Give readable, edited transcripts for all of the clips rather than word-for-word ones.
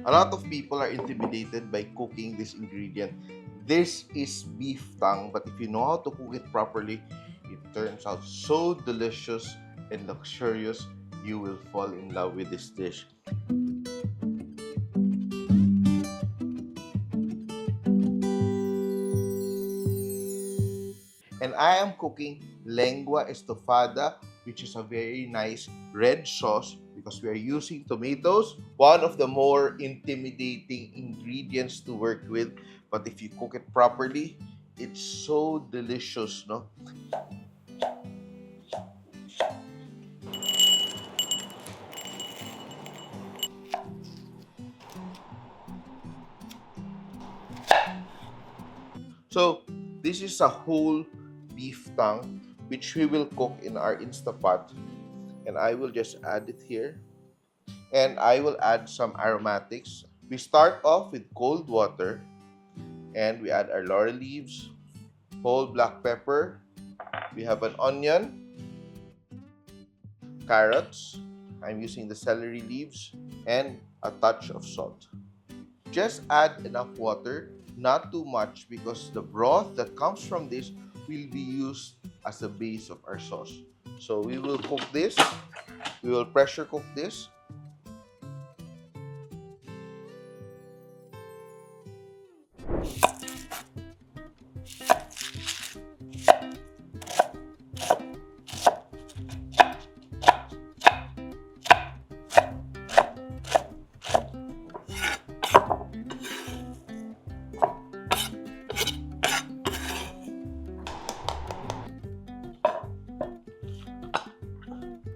A lot of people are intimidated by cooking this ingredient. This is beef tongue, but if you know how to cook it properly, it turns out so delicious and luxurious. You will fall in love with this dish. And I am cooking Lengua Estofada, which is a very nice red sauce because we are using tomatoes, one of the more intimidating ingredients to work with. But if you cook it properly, it's so delicious, no? So this is a whole beef tongue which we will cook in our Instapot, and I will just add it here, and I will add some aromatics. We start off with cold water, and we add our laurel leaves, whole black pepper, we have an onion, carrots, I'm using the celery leaves, and a touch of salt. Just add enough water, not too much, because the broth that comes from this will be used as the base of our sauce. So we will cook this, we will pressure cook this.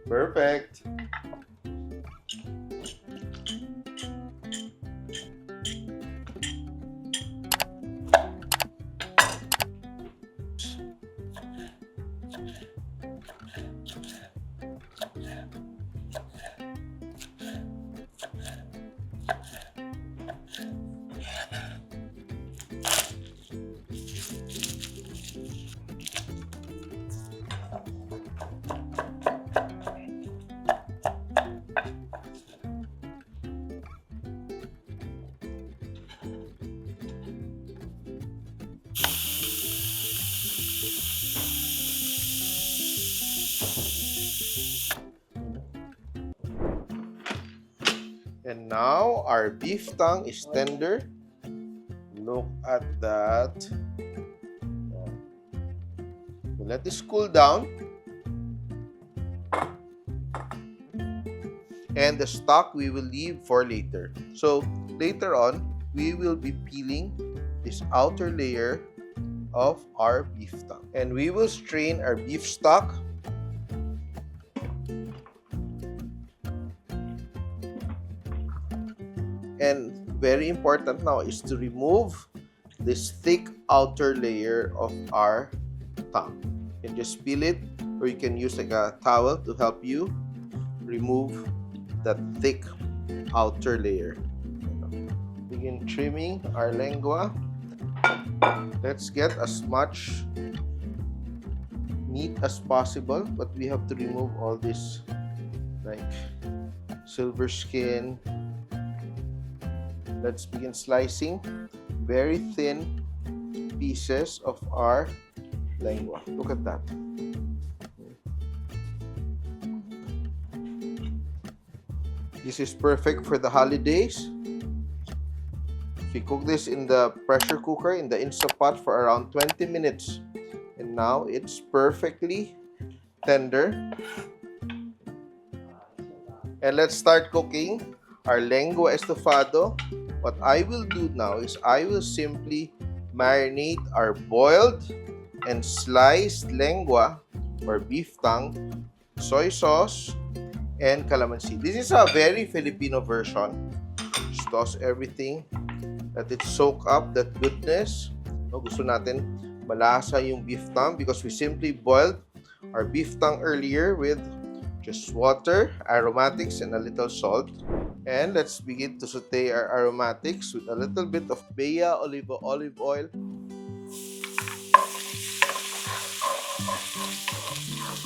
Perfect. And now our beef tongue is tender. Look at that. We'll let this cool down. And the stock we will leave for later. So later on, we will be peeling this outer layer of our beef tongue. And we will strain our beef stock. And very important now is to remove this thick outer layer of our tongue. You can just peel it, or you can use like a towel to help you remove that thick outer layer. Begin trimming our lengua. Let's get as much meat as possible, but we have to remove all this like silver skin. Let's begin slicing very thin pieces of our lengua. Look at that. This is perfect for the holidays. If you cook this in the pressure cooker, in the Instapot for around 20 minutes. And now it's perfectly tender. And let's start cooking our Lengua Estofado. What I will do now is I will simply marinate our boiled and sliced lengua or beef tongue, soy sauce, and calamansi. This is a very Filipino version. Just toss everything, let it soak up that goodness. No, gusto natin malasa yung beef tongue because we simply boiled our beef tongue earlier with just water, aromatics, and a little salt. And let's begin to saute our aromatics with a little bit of Beaoliva olive oil.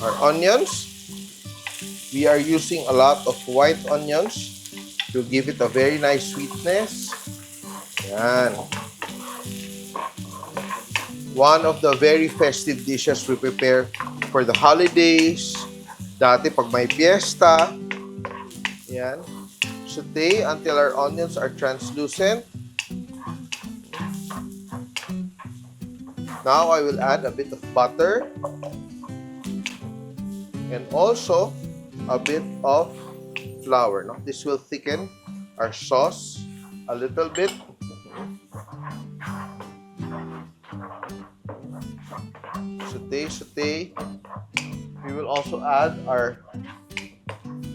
Our onions. We are using a lot of white onions. to give it a very nice sweetness. Yan. One of the very festive dishes we prepare for the holidays. Dati pag may fiesta. Yan. Saute until our onions are translucent. Now I will add a bit of butter. And also a bit of flour. No? This will thicken our sauce a little bit. Saute. We will also add our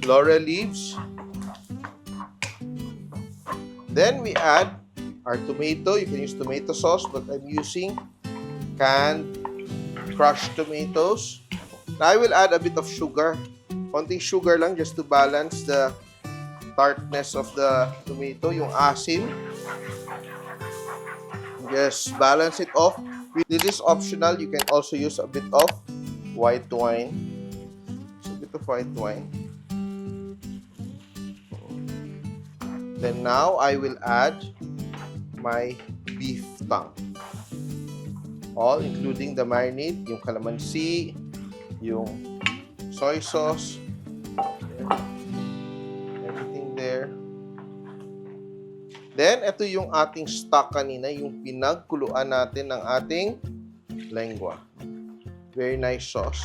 laurel leaves. Then we add our tomato. You can use tomato sauce, but I'm using canned crushed tomatoes. Now I will add a bit of sugar. Konting sugar lang just to balance the tartness of the tomato, yung asim. Just balance it off. This is optional. You can also use a bit of white wine. So a bit of white wine. Then now I will add my beef tongue. All including the marinade, yung calamansi, yung soy sauce, everything there. Then, ito yung ating stock kanina, yung pinagkuluan natin ng ating lengua. Very nice sauce.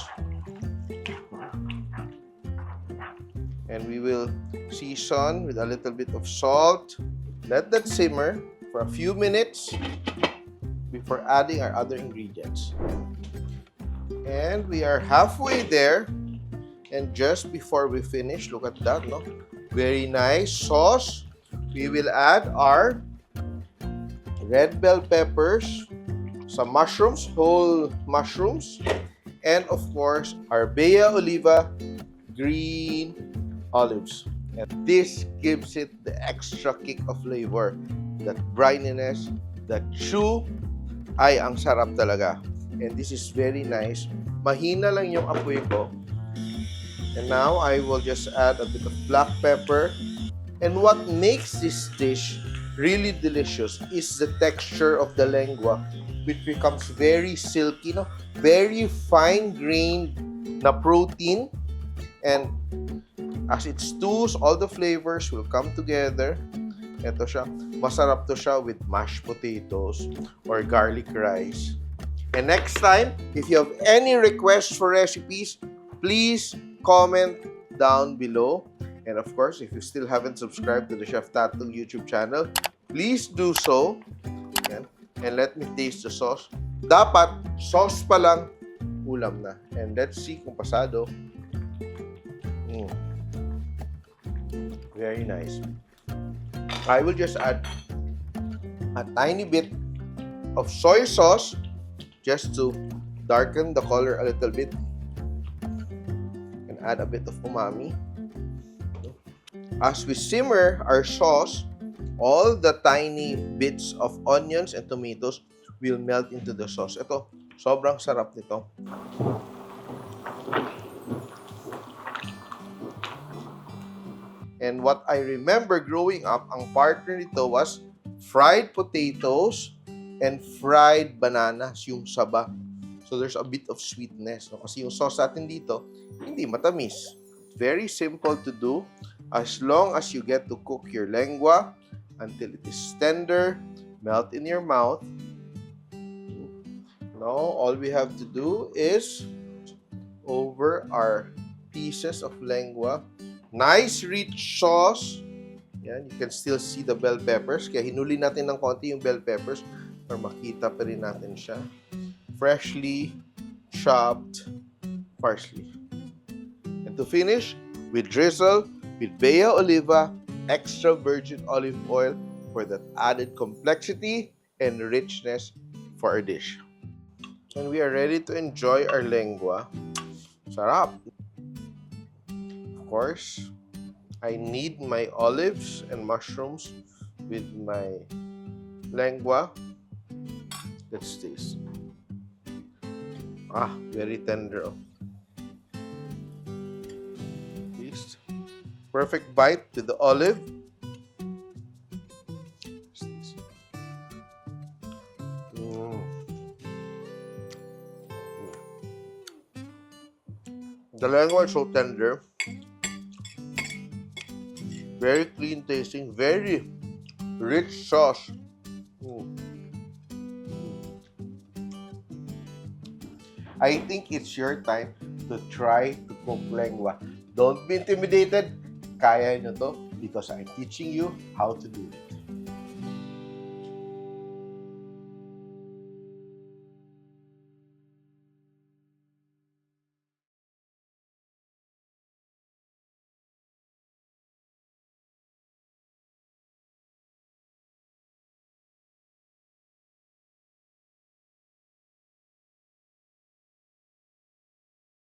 And we will season with a little bit of salt. Let that simmer for a few minutes before adding our other ingredients. And we are halfway there. And just before we finish, look at that, no? Very nice sauce. We will add our red bell peppers, some mushrooms, whole mushrooms, and of course, our Beaoliva Green Olives. And this gives it the extra kick of flavor. That brininess, that chew, ay ang sarap talaga. And this is very nice. Mahina lang yung apoy ko. And now, I will just add a bit of black pepper. And what makes this dish really delicious is the texture of the lengua, which becomes very silky, no? Very fine-grained na protein. And as it stews, all the flavors will come together. Ito siya. Masarap to siya with mashed potatoes or garlic rice. And next time, if you have any requests for recipes, please comment down below. And of course, if you still haven't subscribed to the Chef Tatung YouTube channel, please do so. Yan. And let me taste the sauce. Dapat, sauce pa lang, ulam na. And let's see kung pasado. Very nice. I will just add a tiny bit of soy sauce just to darken the color a little bit. And add a bit of umami. As we simmer our sauce, all the tiny bits of onions and tomatoes will melt into the sauce. Ito, sobrang sarap nito. And what I remember growing up, ang partner nito was fried potatoes and fried bananas, yung saba. So there's a bit of sweetness. No? Kasi yung sauce natin dito, hindi matamis. Very simple to do. As long as you get to cook your lengua until it is tender, melt in your mouth. Now, all we have to do is over our pieces of lengua. Nice rich sauce. Yan, you can still see the bell peppers. Kaya hinuli natin ng konti yung bell peppers para makita pa rin natin siya. Freshly chopped parsley. And to finish, we drizzle with Beaoliva extra virgin olive oil for that added complexity and richness for our dish. And we are ready to enjoy our lengua. Sarap! Of course, I need my olives and mushrooms with my lengua. Let's taste. Very tender. Perfect bite with the olive The lengua is so tender, very clean tasting, very rich sauce. Mm. I think it's your time to try to cook lengua. Don't be intimidated. Kaya nyo to because I'm teaching you how to do it.